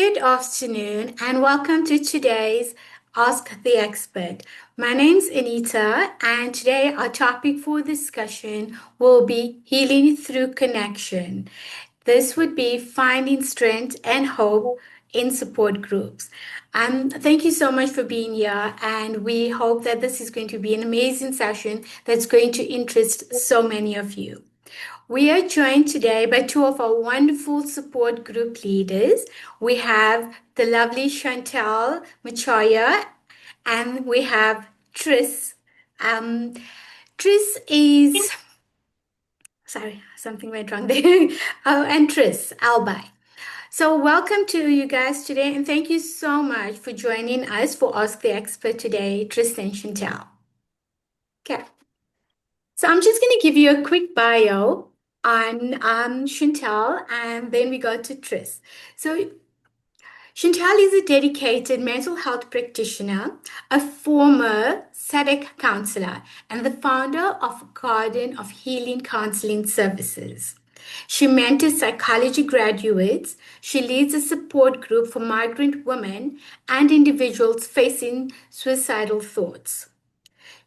Good afternoon and welcome to today's Ask the Expert. My name's Anita and today our topic for discussion will be healing through connection. This would be finding strength and hope in support groups. Thank you so much for being here and we hope that this is going to be an amazing session that's going to interest so many of you. We are joined today by two of our wonderful support group leaders. We have the lovely Chantel Muchaya and we have Tris. Tris is, sorry, something went wrong there. Oh, and Tris, Albas. So welcome to you guys today and thank you so much for joining us for Ask the Expert today, Tris and Chantel. Okay. So I'm just going to give you a quick bio on Chantel, and then we go to Tris. So Chantel is a dedicated mental health practitioner, a former SADAG counselor, and the founder of Garden of Healing Counseling Services. She mentors psychology graduates. She leads a support group for migrant women and individuals facing suicidal thoughts.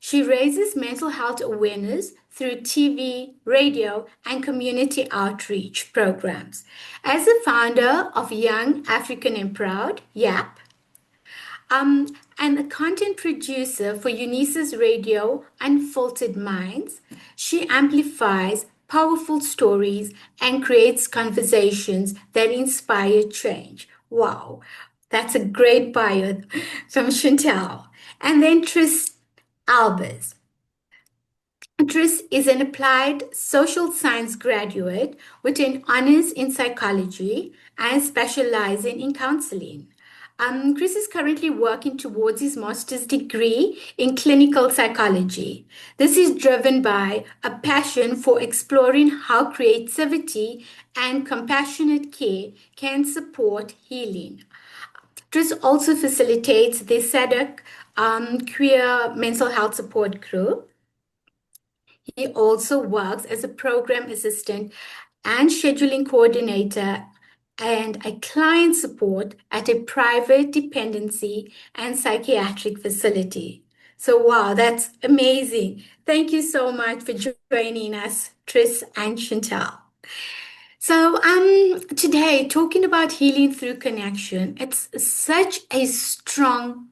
She raises mental health awareness through TV, radio, and community outreach programs. As the founder of Young African and Proud, YAP, and a content producer for Eunice's Radio Unfiltered Minds, she amplifies powerful stories and creates conversations that inspire change. Wow, that's a great bio from Chantel. And then Tris Albas. Tris is an applied social science graduate with an honors in psychology and specializing in counseling. Chris is currently working towards his master's degree in clinical psychology. This is driven by a passion for exploring how creativity and compassionate care can support healing. Chris also facilitates the SADAG Queer Mental Health Support Group. He also works as a program assistant and scheduling coordinator and a client support at a private dependency and psychiatric facility. So, wow, that's amazing. Thank you so much for joining us, Tris and Chantel. So, today talking about healing through connection, it's such a strong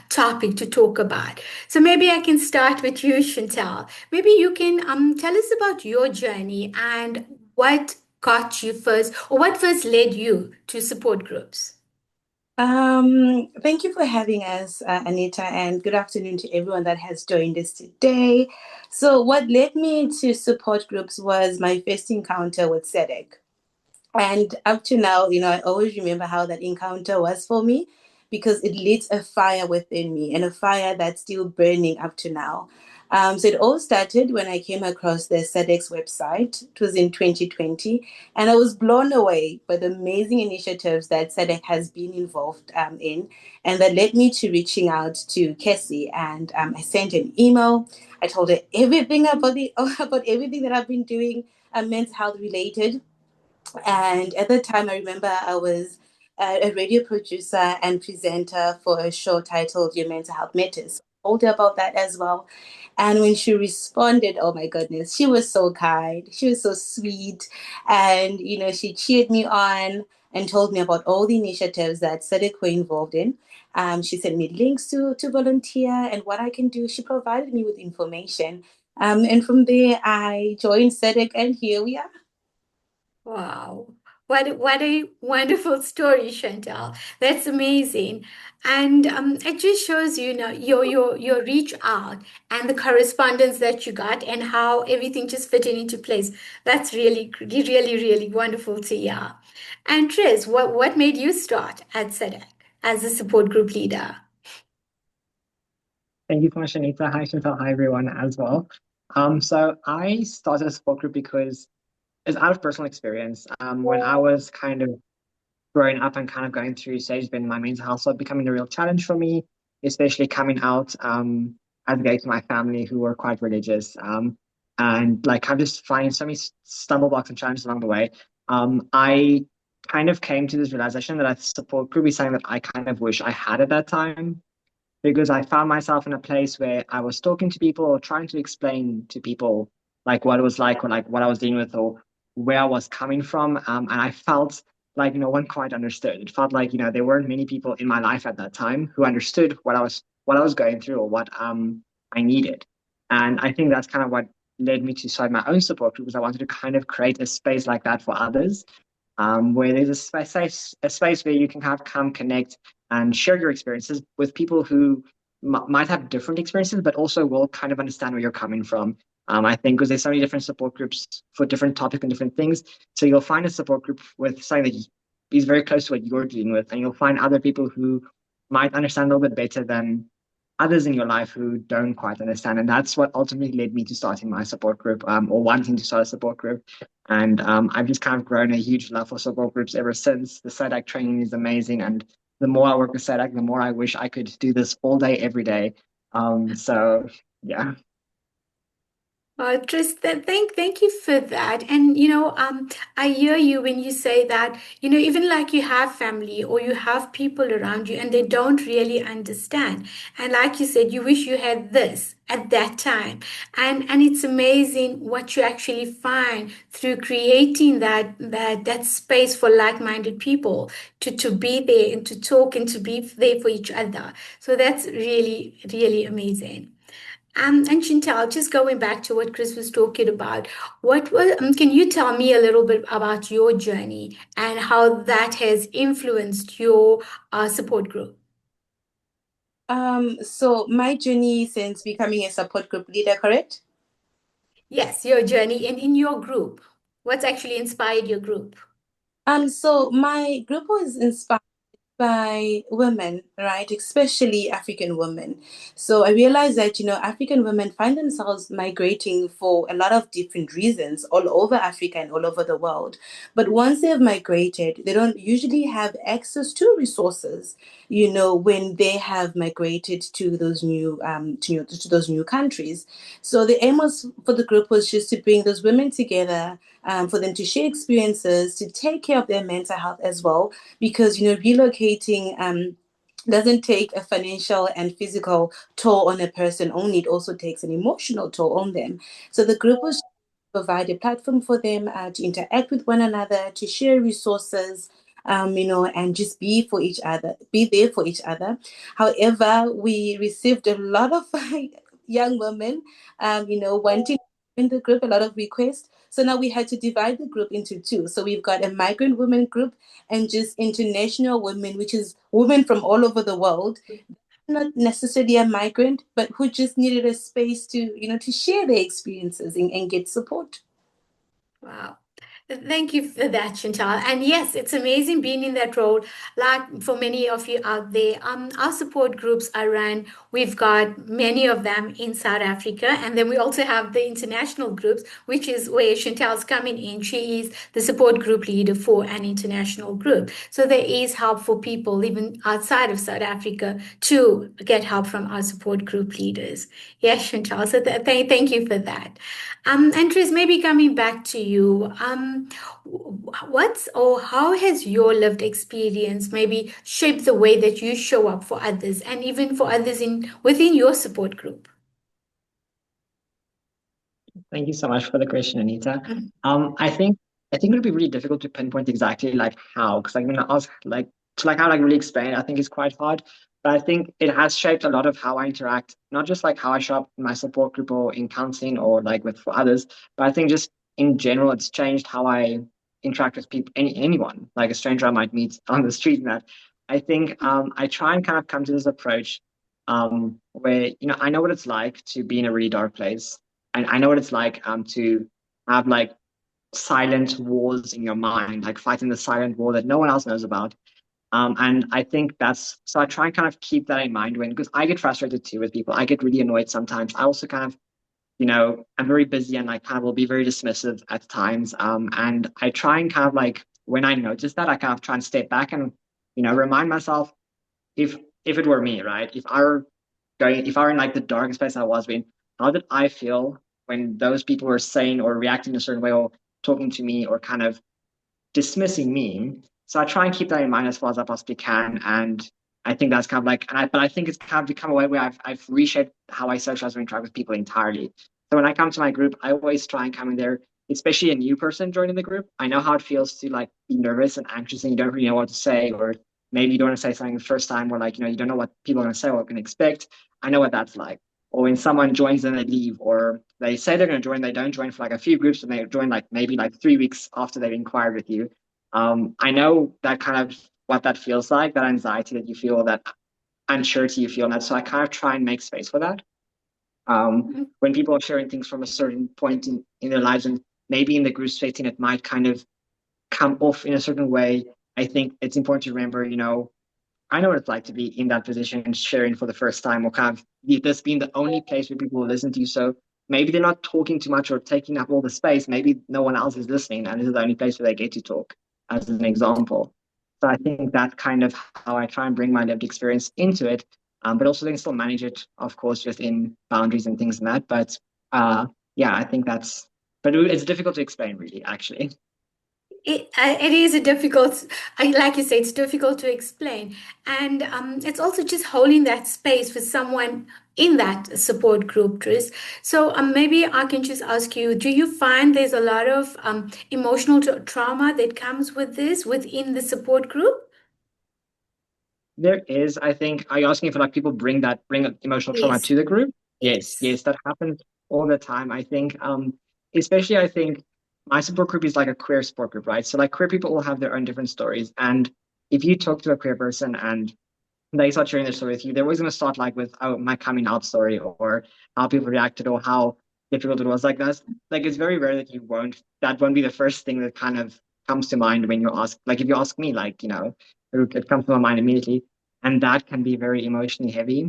topic to talk about. So maybe I can start with you, Chantel. Maybe you can tell us about your journey and what got you first, or what first led you to support groups. Thank you for having us, Anita, and good afternoon to everyone that has joined us today. So, what led me to support groups was my first encounter with SADAG. And up to now, I always remember how that encounter was for me because it lit a fire within me and a fire that's still burning up to now. So it all started when I came across the SADAG's website. It was in 2020, and I was blown away by the amazing initiatives that SADAG has been involved in, and that led me to reaching out to Cassie. And I sent an email. I told her everything about everything that I've been doing, mental health related. And at the time, I remember I was a radio producer and presenter for a show titled Your Mental Health Matters. I told her about that as well. And when she responded, oh my goodness, she was so kind. She was so sweet. And, she cheered me on and told me about all the initiatives that SADAG were involved in. She sent me links to volunteer and what I can do. She provided me with information. And from there, I joined SADAG, and here we are. Wow. What a wonderful story, Chantal. That's amazing. And it just shows your reach out and the correspondence that you got and how everything just fitted into place. That's really wonderful to hear. And Tris, what made you start at SADAG as a support group leader? Thank you so much, Anita. Hi, Chantal. Hi, everyone, as well. So I started a support group because it's out of personal experience. When I was kind of growing up and kind of going through stages when my mental health started becoming a real challenge for me, especially coming out as gay to my family who were quite religious. And like I'm just finding so many stumble blocks and challenges along the way. I kind of came to this realization that a support group is something that I kind of wish I had at that time, because I found myself in a place where I was talking to people or trying to explain to people like what it was like, or like what I was dealing with, or where I was coming from. And I felt like no one quite understood. It felt like, there weren't many people in my life at that time who understood what I was going through, or what I needed. And I think that's kind of what led me to start my own support group, because I wanted to kind of create a space like that for others, where there's a space where you can kind of come connect and share your experiences with people who might have different experiences, but also will kind of understand where you're coming from. I think because there's so many different support groups for different topics and different things. So you'll find a support group with something that is very close to what you're dealing with, and you'll find other people who might understand a little bit better than others in your life who don't quite understand. And that's what ultimately led me to starting my support group, or wanting to start a support group. And I've just kind of grown a huge love for support groups ever since. The SADAG training is amazing. And the more I work with SADAG, the more I wish I could do this all day, every day. So, yeah. Tristan, thank you for that. And I hear you when you say that, even like you have family or you have people around you and they don't really understand. And like you said, you wish you had this at that time. And it's amazing what you actually find through creating that space for like-minded people to be there and to talk and to be there for each other. So that's really, really amazing. And Chantal, just going back to what Chris was talking about, can you tell me a little bit about your journey and how that has influenced your support group? So my journey since becoming a support group leader, correct? Yes, your journey and in your group. What's actually inspired your group? So my group was inspired by women, right? Especially African women. So I realized that, African women find themselves migrating for a lot of different reasons all over Africa and all over the world. But once they've migrated, they don't usually have access to resources, when they have migrated to those new to those new countries. So the aim was for the group was just to bring those women together, for them to share experiences, to take care of their mental health as well, because relocating doesn't take a financial and physical toll on a person only, it also takes an emotional toll on them. So the group was provide a platform for them to interact with one another, to share resources, and just be there for each other. However, we received a lot of young women, wanting in the group, a lot of requests. So now we had to divide the group into two. So we've got a migrant women group and just international women, which is women from all over the world, not necessarily a migrant, but who just needed a space to share their experiences and get support. Wow. Thank you for that, Chantal. And yes, it's amazing being in that role. Like for many of you out there, our support groups are run. We've got many of them in South Africa, and then we also have the international groups, which is where Chantal's coming in. She is the support group leader for an international group. So there is help for people even outside of South Africa to get help from our support group leaders. Yes, Chantal. So thank you for that. And Tris, maybe coming back to you, what's or how has your lived experience maybe shaped the way that you show up for others and even for others in within your support group? Thank you so much for the question, Anita. Mm. I think it would be really difficult to pinpoint exactly like how, because like when I ask like to like how like really explain it, I think it's quite hard. But I think it has shaped a lot of how I interact, not just like how I show up in my support group or in counseling or like with for others, but I think just in general, it's changed how I interact with people, anyone, like a stranger I might meet on the street. And that I think I try and kind of come to this approach where I know what it's like to be in a really dark place, and I know what it's like to have like silent wars in your mind, like fighting the silent war that no one else knows about. And I think that's so I try and kind of keep that in mind when, because I get frustrated too with people. I get really annoyed sometimes. I also kind of, I'm very busy and I kind of will be very dismissive at times. And I try and kind of like when I notice that, I kind of try and step back and, remind myself if if it were me, right? If I were in like the darkest place I was in, how did I feel when those people were saying or reacting a certain way or talking to me or kind of dismissing me? So I try and keep that in mind as far as I possibly can. And I think that's kind of like, but I think it's kind of become a way where I've reshaped how I socialize and interact with people entirely. So when I come to my group, I always try and come in there, especially a new person joining the group. I know how it feels to like be nervous and anxious and you don't really know what to say, or maybe you don't want to say something the first time, or like, you don't know what people are going to say or what can expect. I know what that's like. Or when someone joins and they leave, or they say they're going to join, they don't join for like a few groups, and they join like maybe like 3 weeks after they've inquired with you. I know that kind of what that feels like, that anxiety that you feel, that uncertainty you feel, and that. So I kind of try and make space for that. When people are sharing things from a certain point in their lives, and maybe in the group setting, it might kind of come off in a certain way. I think it's important to remember, I know what it's like to be in that position and sharing for the first time, or kind of this being the only place where people will listen to you. So maybe they're not talking too much or taking up all the space. Maybe no one else is listening, and this is the only place where they get to talk, as an example. So I think that's kind of how I try and bring my lived experience into it, but also then still manage it, of course, within boundaries and things like that. But yeah, I think but it's difficult to explain, really, actually. It is a difficult, like you say, it's difficult to explain. And it's also just holding that space for someone in that support group, Tris. So maybe I can just ask you, do you find there's a lot of emotional trauma that comes with this within the support group? There is, I think, are you asking if like people bring emotional trauma Yes, to the group? Yes, yes. yes, that happens all the time. I think, especially I think my support group is like a queer support group, right? So like queer people will have their own different stories. And if you talk to a queer person and they start sharing their story with you, they're always going to start like with, oh, my coming out story, or how people reacted, or how difficult it was. Like that's like it's very rare that that won't be the first thing that kind of comes to mind when you ask. Like if you ask me, like, it comes to my mind immediately. And that can be very emotionally heavy.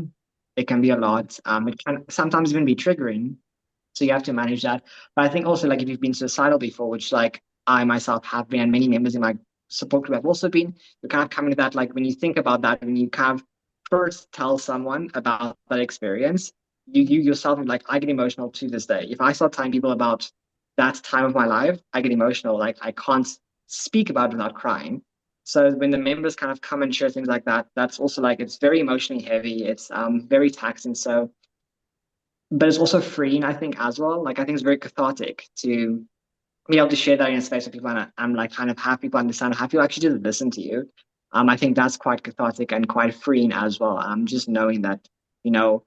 It can be a lot. It can sometimes even be triggering. So you have to manage that. But I think also like if you've been suicidal before, which like I myself have been, and many members in my support group have also been, you kind of come into that, like when you think about that, when you kind of first tell someone about that experience, you yourself are like, I get emotional to this day. If I start telling people about that time of my life, I get emotional. Like I can't speak about it without crying. So when the members kind of come and share things like that, that's also like it's very emotionally heavy. It's very taxing. So but it's also freeing, I think, as well. Like I think it's very cathartic to be able to share that in a space where people I'm like kind of have people understand, have people actually just listen to you. I think that's quite cathartic and quite freeing as well. Just knowing that, you know,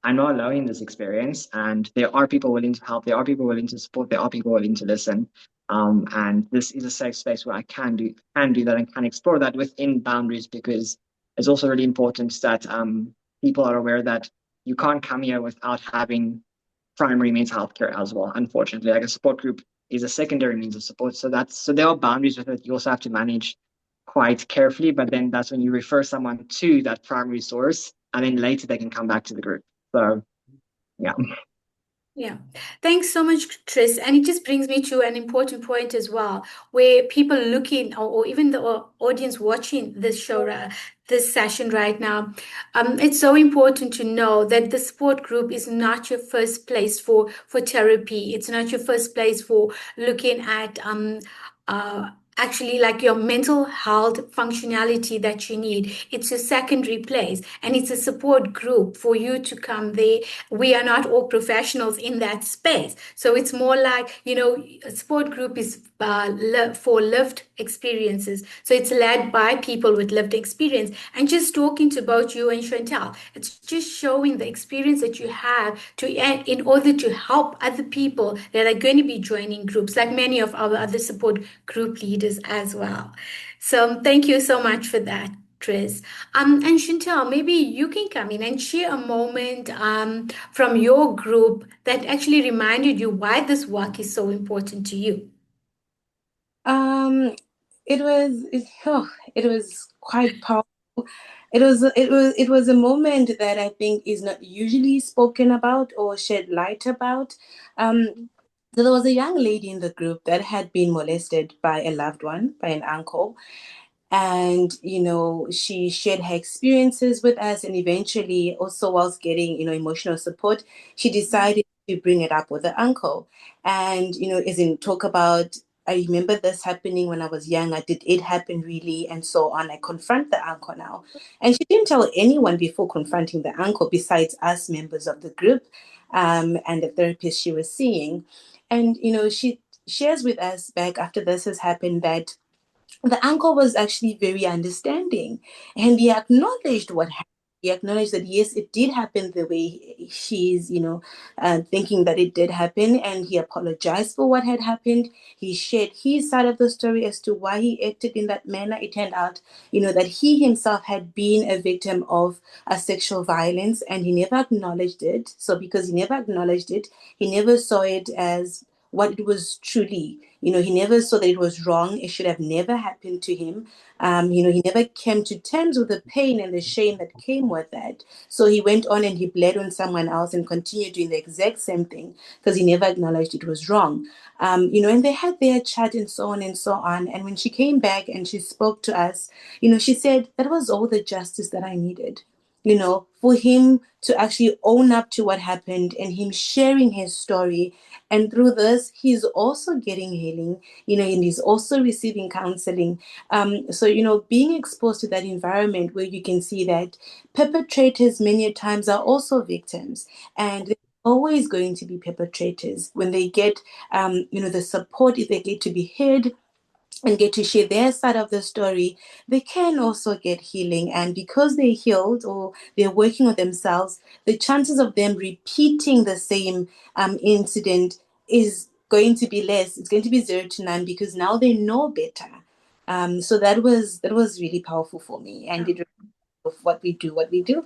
I'm not alone in this experience, and there are people willing to help, there are people willing to support, there are people willing to listen. And this is a safe space where I can do that and can explore that within boundaries, because it's also really important that people are aware that you can't come here without having primary mental health care as well. Unfortunately, like a support group is a secondary means of support. So there are boundaries with it. You also have to manage quite carefully, but then that's when you refer someone to that primary source, and then later they can come back to the group. So yeah. Yeah, thanks so much, Tris. And it just brings me to an important point as well, where people looking, or even the audience watching this show, this session right now, it's so important to know that the support group is not your first place for therapy. It's not your first place for looking at actually like your mental health functionality that you need. It's a secondary place, and it's a support group for you to come there. We are not all professionals in that space, so it's more like, a support group is for lived experiences. So it's led by people with lived experience. And just talking to both you and Chantel, it's just showing the experience that you have in order to help other people that are going to be joining groups, like many of our other support group leaders as well. So thank you so much for that, Tris. And Chantel, maybe you can come in and share a moment from your group that actually reminded you why this work is so important to you. Um, it was quite powerful. It was a moment that I think is not usually spoken about or shed light about. So there was a young lady in the group that had been molested by a loved one, by an uncle, and she shared her experiences with us, and eventually, also whilst getting emotional support, she decided to bring it up with the uncle, and as in talk about I remember this happening when I was younger. Did it happen really? And so on. I confront the uncle now. And she didn't tell anyone before confronting the uncle besides us members of the group, and the therapist she was seeing. And, she shares with us back after this has happened that the uncle was actually very understanding, and he acknowledged what happened. He acknowledged that yes, it did happen the way she's, thinking that it did happen, and he apologized for what had happened. He shared his side of the story as to why he acted in that manner. It turned out, that he himself had been a victim of a sexual violence, and he never acknowledged it. So because he never acknowledged it, he never saw it as what it was truly. He never saw that it was wrong. It should have never happened to him. He never came to terms with the pain and the shame that came with that. So he went on and he bled on someone else and continued doing the exact same thing because he never acknowledged it was wrong. And they had their chat and so on and so on. And when she came back and she spoke to us, she said, that was all the justice that I needed. For him to actually own up to what happened and him sharing his story. And through this, he's also getting healing, and he's also receiving counseling. So, being exposed to that environment where you can see that perpetrators many times are also victims. And they're always going to be perpetrators when they get, the support, if they get to be heard and get to share their side of the story, they can also get healing. And because they healed or they're working on themselves, the chances of them repeating the same incident is going to be less. It's going to be 0 to none because now they know better. So that was really powerful for me, and it of what we do. What you do.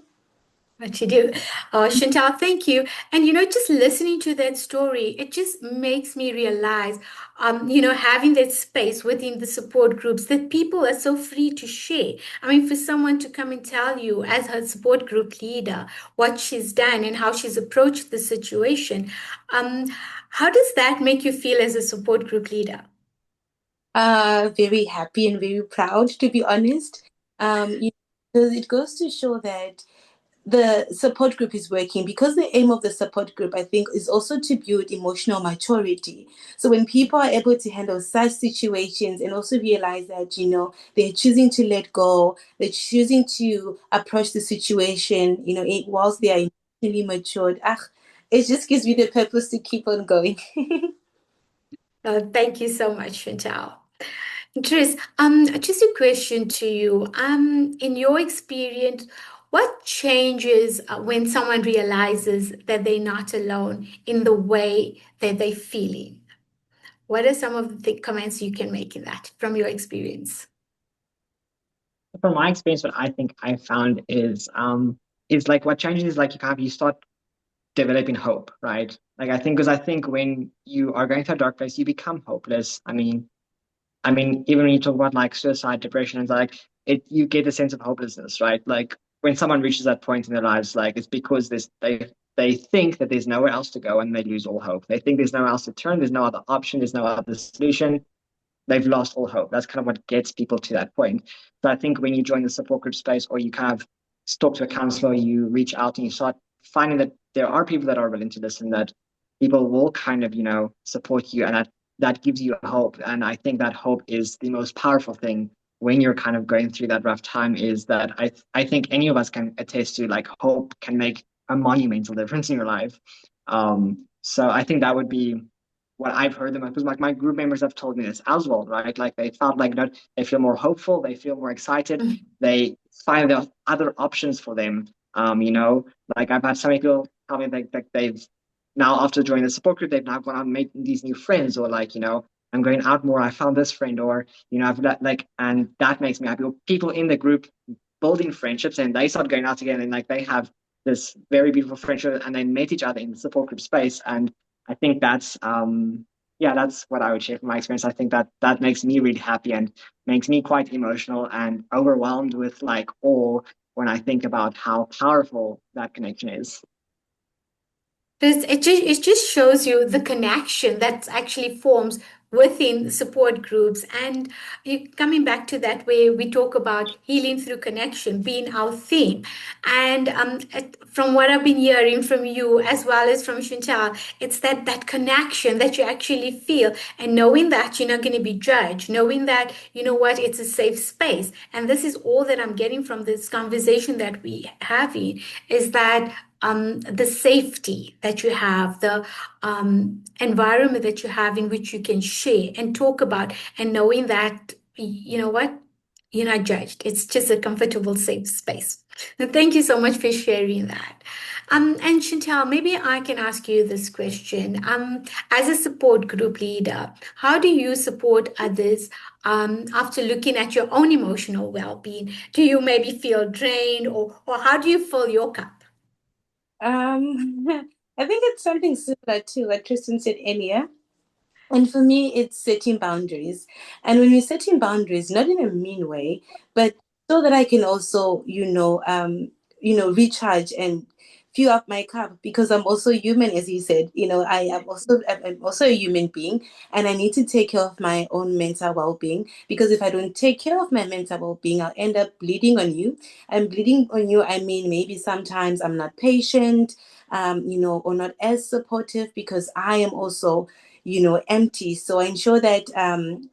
Chantal, thank you. And just listening to that story, it just makes me realize, having that space within the support groups that people are so free to share. I mean, for someone to come and tell you as her support group leader what she's done and how she's approached the situation, um, how does that make you feel as a support group leader? Very happy and very proud, to be honest. Because it goes to show that the support group is working, because the aim of the support group, I think, is also to build emotional maturity. So when people are able to handle such situations and also realize that, they're choosing to let go, they're choosing to approach the situation, whilst they are emotionally matured, it just gives me the purpose to keep on going. Thank you so much, Chantal. Tris, just a question to you. In your experience, what changes when someone realizes that they're not alone in the way that they're feeling? What are some of the comments you can make in that from your experience? From my experience, what I think I found is like what changes is like you start developing hope, right? Like I think because I think when you are going through a dark place, you become hopeless. I mean, even when you talk about like suicide, depression, and like you get a sense of hopelessness, right? Like when someone reaches that point in their lives, like it's because they think that there's nowhere else to go and they lose all hope. They think there's nowhere else to turn, there's no other option, there's no other solution. They've lost all hope. That's kind of what gets people to that point. So I think when you join the support group space or you kind of talk to a counselor, you reach out and you start finding that there are people that are willing to listen, that people will kind of, support you, and that gives you hope. And I think that hope is the most powerful thing when you're kind of going through that rough time, is that I think any of us can attest to, like, hope can make a monumental difference in your life. So I think that would be what I've heard them, because like my group members have told me this as well, right? Like they felt like that they feel more hopeful, they feel more excited, Mhm. they find there are other options for them. Like I've had so many people tell me like they've now, after joining the support group, they've now gone out and made these new friends, or like, I'm going out more, I found this friend, or I've like, and that makes me happy. Or people in the group building friendships and they start going out together and like they have this very beautiful friendship and they met each other in the support group space. And I think that's what I would share from my experience. I think that makes me really happy and makes me quite emotional and overwhelmed with like awe when I think about how powerful that connection is. It just shows you the connection that actually forms within support groups. And coming back to that, where we talk about healing through connection being our theme. And from what I've been hearing from you as well as from Chantal, it's that connection that you actually feel, and knowing that you're not going to be judged, knowing that, you know what, it's a safe space. And this is all that I'm getting from this conversation that we having, is that the safety that you have, the environment that you have in which you can share and talk about, and knowing that, you know what, you're not judged. It's just a comfortable, safe space. And thank you so much for sharing that. And Chantal, maybe I can ask you this question. As a support group leader, how do you support others after looking at your own emotional well-being? Do you maybe feel drained, or how do you fill your cup? I think it's something similar to what Triston said earlier. And for me, it's setting boundaries. And when you're setting boundaries, not in a mean way, but so that I can also, recharge and fill up my cup, because I'm also human, as you said. I'm also a human being, and I need to take care of my own mental well-being. Because if I don't take care of my mental well-being, I'll end up bleeding on you. And bleeding on you, I mean, maybe sometimes I'm not patient, or not as supportive, because I am also empty. So I ensure that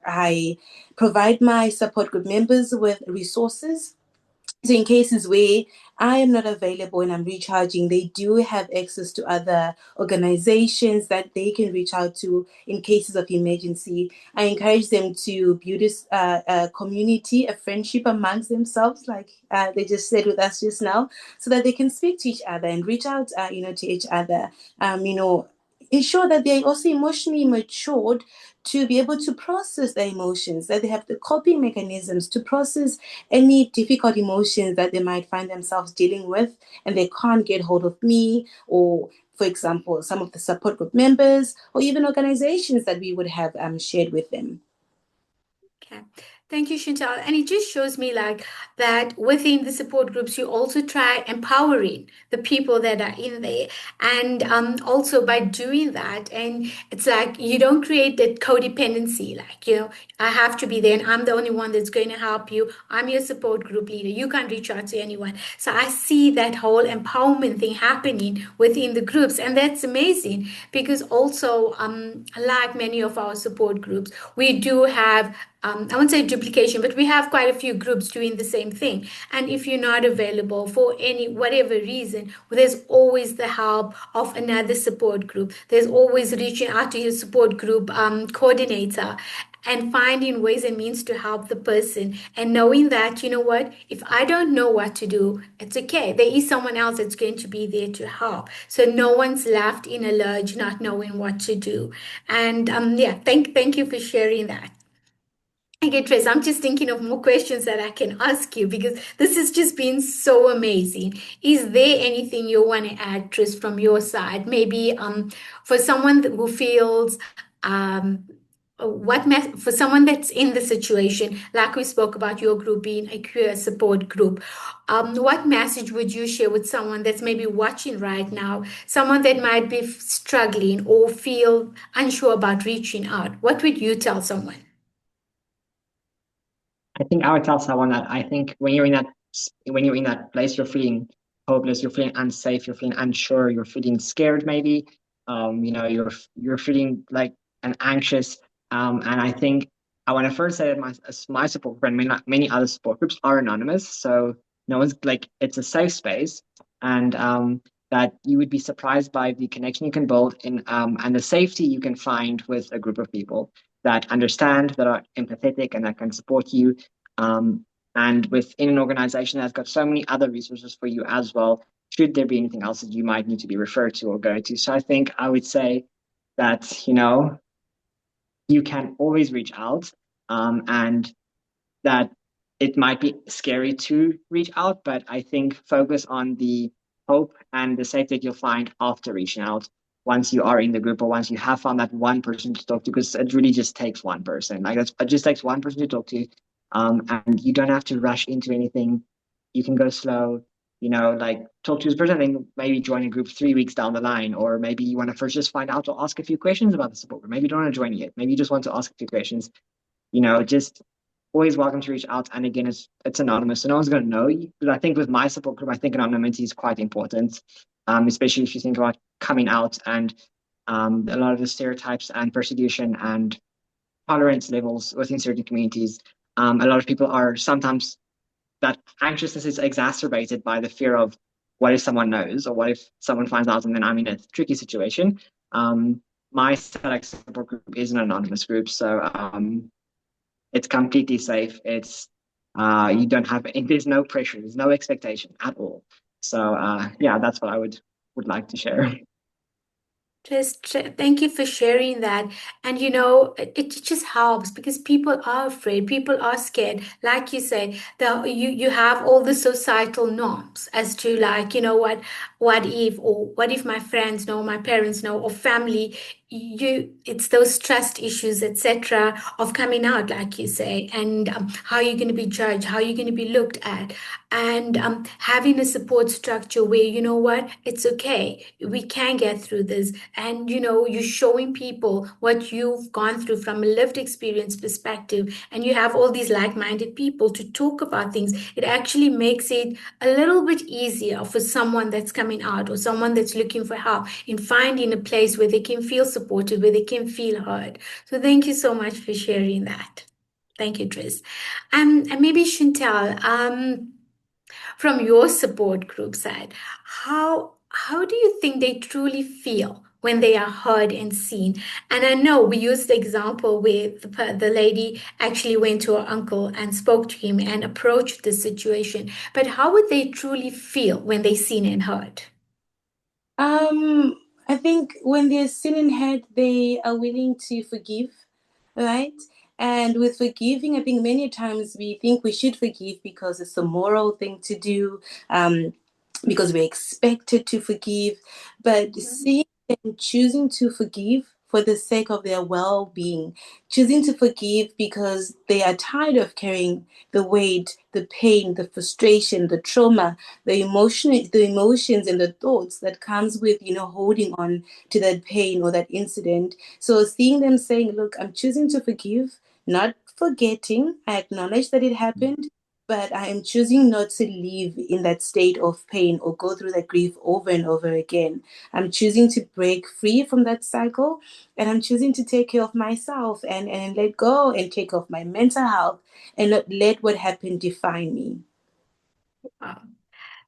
I provide my support group members with resources. So in cases where I am not available and I'm recharging, they do have access to other organizations that they can reach out to in cases of emergency. I encourage them to build a community, a friendship amongst themselves, like they just said with us just now, so that they can speak to each other and reach out, to each other. Ensure that they're also emotionally matured to be able to process their emotions, that they have the coping mechanisms to process any difficult emotions that they might find themselves dealing with, and they can't get hold of me, or, for example, some of the support group members, or even organizations that we would have shared with them. Okay. Thank you, Chantal. And it just shows me like that within the support groups, you also try empowering the people that are in there. And also by doing that, and it's like you don't create that codependency, like, I have to be there and I'm the only one that's going to help you. I'm your support group leader. You can't reach out to anyone. So I see that whole empowerment thing happening within the groups. And that's amazing, because also, like many of our support groups, we do have I won't say duplication, but we have quite a few groups doing the same thing. And if you're not available for any whatever reason, there's always the help of another support group. There's always reaching out to your support group coordinator and finding ways and means to help the person, and knowing that, you know what, if I don't know what to do, it's okay. There is someone else that's going to be there to help. So no one's left in a lurch, not knowing what to do. And yeah, thank you for sharing that. Okay, Trace, I'm just thinking of more questions that I can ask you, because this has just been so amazing. Is there anything you want to add, Trace, from your side? Maybe for someone who feels for someone that's in the situation, like we spoke about your group being a queer support group, what message would you share with someone that's maybe watching right now, someone that might be struggling or feel unsure about reaching out? What would you tell someone? I think I would tell someone that I think when you're in that place, you're feeling hopeless, you're feeling unsafe, you're feeling unsure, you're feeling scared maybe. You're feeling like an anxious. And I think I want to first say that my support group and many other support groups are anonymous, so no one's like, it's a safe space, and that you would be surprised by the connection you can build in and the safety you can find with a group of people that understand, that are empathetic, and that can support you. And within an organization that's got so many other resources for you as well, should there be anything else that you might need to be referred to or go to. So I think I would say that, you can always reach out, and that it might be scary to reach out, but I think focus on the hope and the safety that you'll find after reaching out, once you are in the group or once you have found that one person to talk to, because it really just takes one person. Like it just takes one person to talk to, and you don't have to rush into anything. You can go slow. like talk to this person, then maybe join a group 3 weeks down the line, or maybe you want to first just find out or ask a few questions about the support group. Maybe you don't want to join yet. Maybe you just want to ask a few questions. Just always welcome to reach out. And again, it's anonymous, so no one's going to know you. But I think with my support group, I think anonymity is quite important, especially if you think about coming out and a lot of the stereotypes and persecution and tolerance levels within certain communities. A lot of people are sometimes that anxiousness is exacerbated by the fear of what if someone knows or what if someone finds out and then I'm in a tricky situation. My SADAG support group is an anonymous group, so it's completely safe. It's you don't have there's no pressure, there's no expectation at all. So yeah, that's what I would like to share. Thank you for sharing that. And it just helps because people are afraid, people are scared. Like you say, you have all the societal norms as to, like, what if, or what if my friends know, my parents know, or family. It's those trust issues, etc., of coming out, like you say, and how you're going to be judged, how you're going to be looked at, and having a support structure where, it's okay, we can get through this, and you're showing people what you've gone through from a lived experience perspective, and you have all these like-minded people to talk about things. It actually makes it a little bit easier for someone that's coming out or someone that's looking for help in finding a place where they can feel supported, where they can feel heard. So thank you so much for sharing that. Thank you, Tris. And maybe Chantel, from your support group side, how do you think they truly feel when they are heard and seen? And I know we used the example where the lady actually went to her uncle and spoke to him and approached the situation, but how would they truly feel when they seen and heard? Um, I think when they're sin in head, they are willing to forgive, right? And with forgiving, I think many times we think we should forgive because it's a moral thing to do, because we're expected to forgive. But seeing them choosing to forgive for the sake of their well-being, choosing to forgive because they are tired of carrying the weight, the pain, the frustration, the trauma, the emotions and the thoughts that comes with, holding on to that pain or that incident. So seeing them saying, look, I'm choosing to forgive, not forgetting. I acknowledge that it happened, but I am choosing not to live in that state of pain or go through that grief over and over again. I'm choosing to break free from that cycle, and I'm choosing to take care of myself and let go and take off my mental health and not let what happened define me. Wow.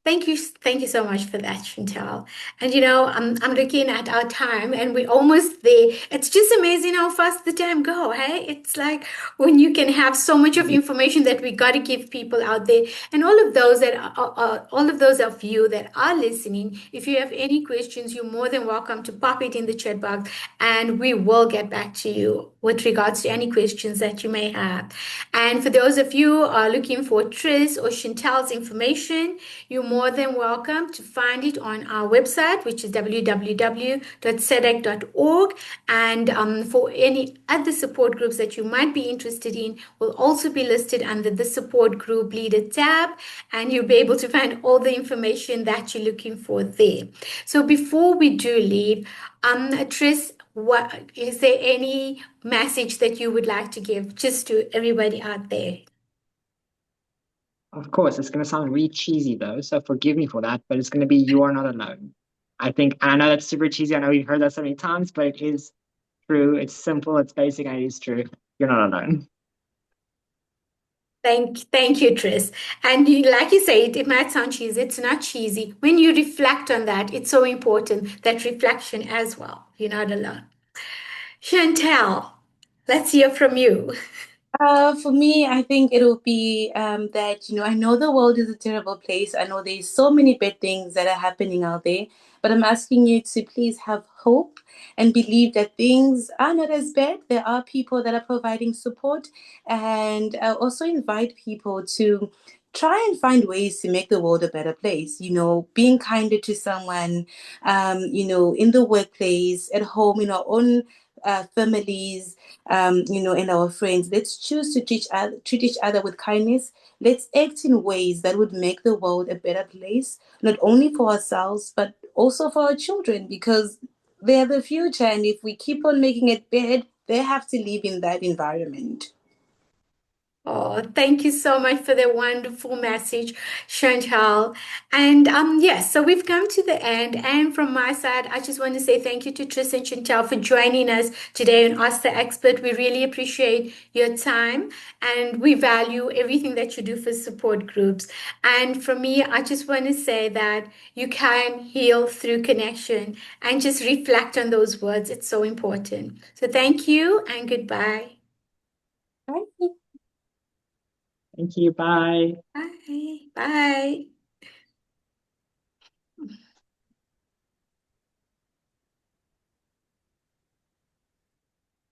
Thank you so much for that, Chantel. And I'm looking at our time, and we're almost there. It's just amazing how fast the time go. Hey, it's like when you can have so much of information that we got to give people out there, and all of those of you that are listening. If you have any questions, you're more than welcome to pop it in the chat box, and we will get back to you with regards to any questions that you may have. And for those of you who are looking for Tris or Chantel's information, you're more than welcome to find it on our website, which is www.sadag.org. And for any other support groups that you might be interested in, will also be listed under the support group leader tab, and you'll be able to find all the information that you're looking for there. So before we do leave, Tris, what is there any message that you would like to give just to everybody out there? Of course, it's going to sound really cheesy though, so forgive me for that, but it's going to be you are not alone. I think, and I know that's super cheesy. I know you've heard that so many times, but it is true. It's simple, it's basic, and it is true. You're not alone. Thank you, Tris. And like you say, it might sound cheesy. It's not cheesy. When you reflect on that, it's so important, that reflection as well. You're not alone. Chantel, let's hear from you. For me, I think it'll be that, I know the world is a terrible place. I know there's so many bad things that are happening out there, but I'm asking you to please have hope and believe that things are not as bad. There are people that are providing support, and also invite people to try and find ways to make the world a better place. Being kinder to someone, in the workplace, at home, in our own families, and our friends. Let's choose to treat each other with kindness. Let's act in ways that would make the world a better place, not only for ourselves, but also for our children, because they're the future. And if we keep on making it bad, they have to live in that environment. Oh, thank you so much for the wonderful message, Chantal. And yes, so we've come to the end. And from my side, I just want to say thank you to Tristan and Chantal for joining us today on Ask the Expert. We really appreciate your time and we value everything that you do for support groups. And for me, I just want to say that you can heal through connection and just reflect on those words. It's so important. So thank you and goodbye. Bye. Thank you. Bye. Bye. Bye.